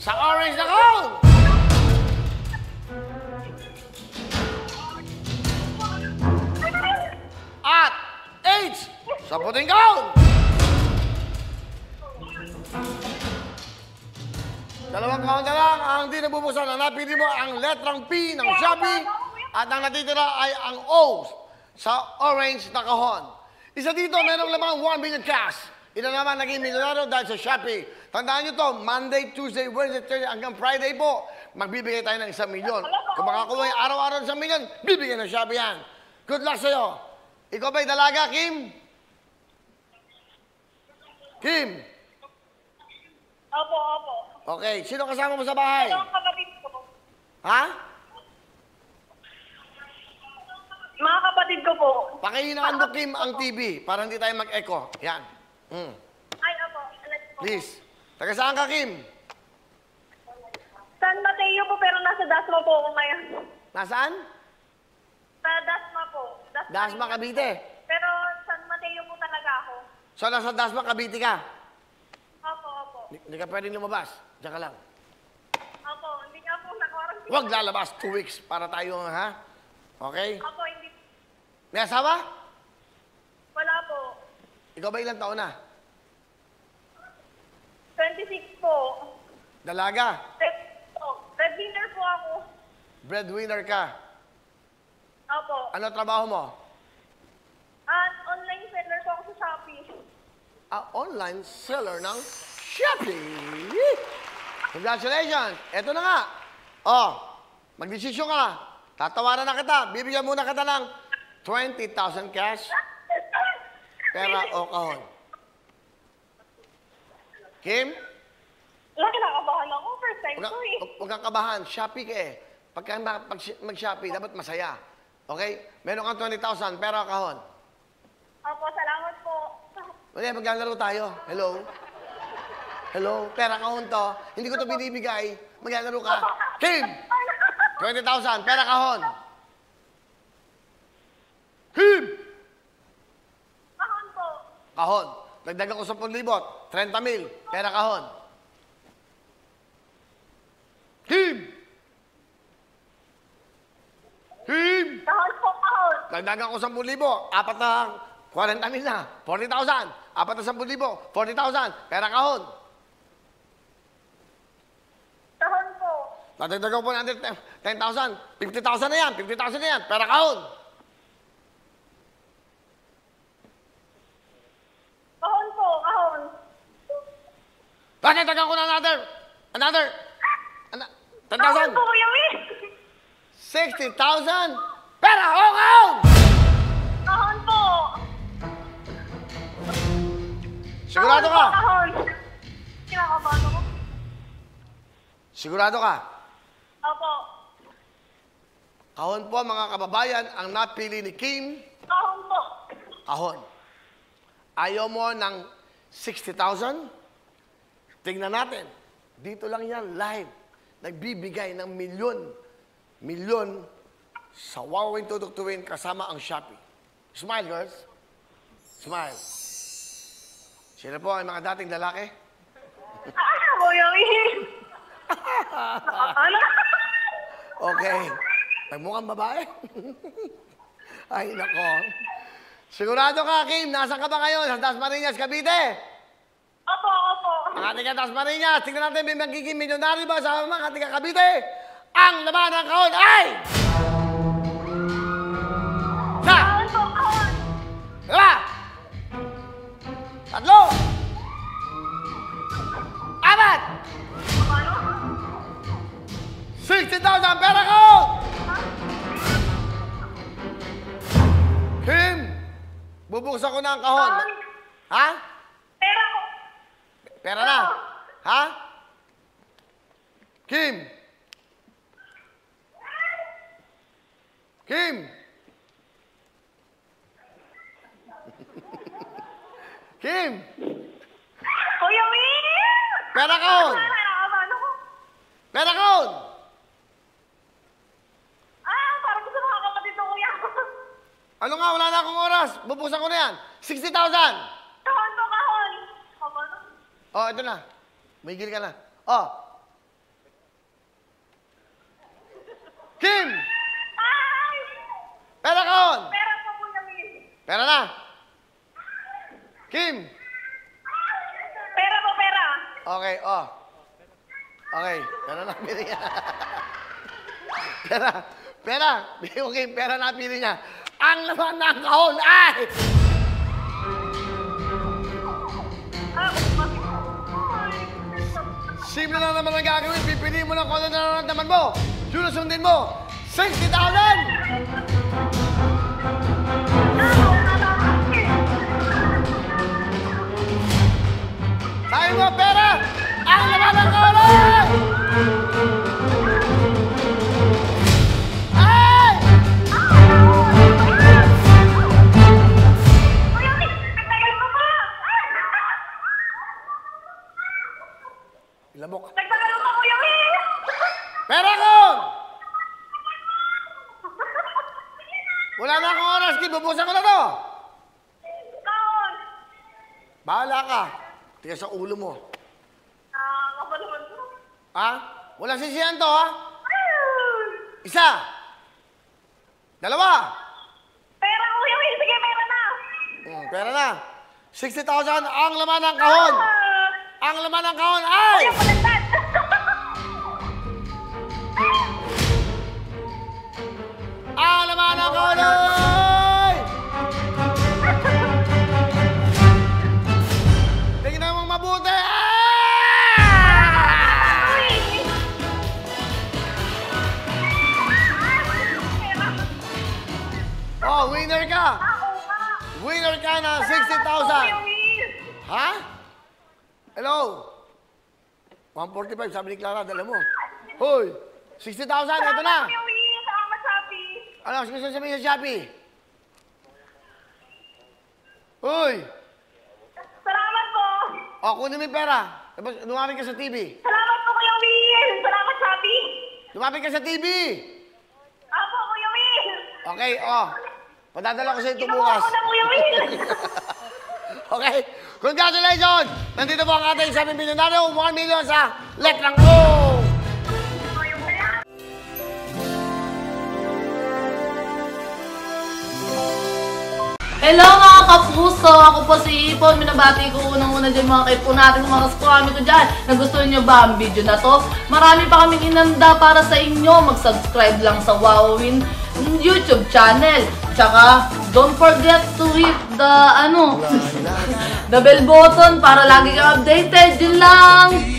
sa orange na kahon. At H sa puting kahon. Dalawang kahon na lang ang di nabubuksan. Ang napili mo ang letrang P ng Shopee at ang natitira ay ang O sa orange na kahon. Isa dito, merong lamang 1 million cash. Ito naman naging milyonaryo dahil sa Shopee. Tandaan nyo to, Monday, Tuesday, Wednesday, Thursday, hanggang Friday po, magbibigay tayo ng 1 milyon. Kung makakuha yung araw-araw ng 1 milyon, bibigyan ng Shopee yan. Good luck sa'yo. Ikaw ba'y dalaga, Kim? Kim? Opo, opo. Okay, sino kasama mo sa bahay? Ito ang kapatid ko. Ha? Mga kapatid ko po. Pakihinaan mo, Kim, ang TV para hindi tayo mag-echo. Yan. Ay, opo. Let's go. Please. Taga saan ka, Kim? San Mateo po, pero nasa Dasma po ako ngayon. Nasaan? Sa Dasma po. Dasma, Cavite. Pero San Mateo po talaga ako. So, nasa Dasma, Cavite ka? Opo, opo. Hindi ka pwedeng lumabas. Diyan ka lang. Opo, hindi nga po nag-quarantine. Huwag lalabas 2 weeks para tayo, ha? Okay? Opo, hindi. May asawa? Wala po. Ikaw ba ilang taon na? 26 po. Dalaga? Breadwinner po ako. Breadwinner ka? Opo. Ano trabaho mo? Online seller po ako sa Shopee. Online seller ng Shopee. Congratulations! Eto na nga. Oh, magdesisyon ka. Tatawaran na kita. Bibigyan muna kita ng 20,000 cash. Pera o kahon. Kim? Laki nakabahan ako. First time ko eh. Huwag kang kabahan. Shopee ka eh. Pag mag-Shopee, dapat masaya. Okay? Meron kang 20,000. Pera o kahon. Opo, salamat po. Wala, maglalaro tayo. Hello? Hello? Pera kahon to. Hindi ko to binibigay. Maglalaro ka. Kim! 20,000. Pera kahon. Kim! Kahon po. Kahon. Dagdagan ko 10,000. 30,000. Pera kahon. Kim! Kim! Kahon po, kahon. Dagdagan ko 10,000. Apat na 40,000 na. 40,000. Apat na 10,000. 40,000. Pera kahon. Kahon po. Dagdagan ko po ng 10,000. 50,000 na yan. 50,000 na yan. Pera kahon. Kahon po, kahon. Dagdagan ko na another. 10,000. Kahon po, Kuya Will. 60,000. Pera o kahon. Kahon po. Sigurado ka? Kahon. Kinakabahan ako. Sigurado ka? Opo. Kahon po, mga kababayan, ang napili ni Kim. Kahon po. Kahon. Ayaw mo ng 60,000? Tingnan natin. Dito lang yan, live. Nagbibigay ng milyon sa Wawawin Tutuktuin kasama ang Shopee. Smile, girls. Smile. Sila po ay mga dating lalaki? Kuya Will. Ano? Okay. Nagmukhang babae? Ay, nako. Sigurado ka, Kim. Nasaan ka ba ngayon? Sa Dasmariñas, Cavite? Opo, opo. Mga taga Dasmariñas, tingnan natin may magiging milyonaryo ba sa mga taga Cavite? Ang laman ng kahon ay... Kahon po, kahon. Dalawa! Tatlo! Apat! Ano? 60,000 pera kahon! Kim! Bubuksan ko na ang kahon. Kahon. Ha? Pera ko. Pera na. Ha? Kim! Kim! Kim! Kuya Will! Pera kahon! Nakakabahan ako. Pera kahon! Parang gusto mga kapatid ko, kuya. Ano nga, wala na akong oras. Bubuksan ko na yan. 60,000! Kahon po, kahon. Ano? Oh, ito na. May gil ka na. Oh, Pera na. Kim. Pera po, pera. Okay, oh. Okay, pera na pili niya. Pera. Okay, pera na pili niya. Ang laman ng kahon ay... Simple lang naman ang gagawin. Pipiliin mo lang kung ano nararamdaman mo. Yun ang sundin mo. 60,000! Sabi mo, pera! Ang laman ng kahon ay... Ay! Kuya Will, nagtagal mo pa. Lamok. Nagtagal mo pa, Kuya Will. Pera ko! Wala na akong oras. Bubusan ko na to. Kaon. Bahala ka. Tiga sa ulo mo. Kapaluman mo. Ha? Walang sisiyan to, ha? Isa. Dalawa. Pera, Kuya Will. Sige, pera na. Pera na. 60,000 ang laman ng kahon. Ang laman ng kahon ay... Kuya, palagtad. Ang laman ng kahon ay... Tingnan mong mabuti. Oh, winner ka. Winner ka na 60,000. Ha? Hello? 145, sabi ni Clara, dala mo. Hoy, 60,000, ito na. Kuya Will, salamat, Shopee. Ano, gusto sabihin sa Shopee? Hoy, Salamat po. kunin mo yung pera. Tapos, lumapit ka sa TV. Salamat po, Kuya Will. Salamat, Shopee. Lumapit ka sa TV. Apo, Kuya Will. Okay, padadala ko sa ito Ginawa bukas. ko na, Kuya Will. Okay, congratulations! Nandito po ang ating 7 million dollar, 1 million sa letrang O. Hello mga kapuso! Ako po si Ipon. Minabati ko unang-una dyan mga kaipo natin, mga kaskwami ko dyan. Nagustuhan nyo ba ang video na to? Marami pa kaming inanda para sa inyo. Mag-subscribe lang sa Wowin YouTube channel. Tsaka, don't forget to hit the, the bell button para lagi kang updated. Yun lang!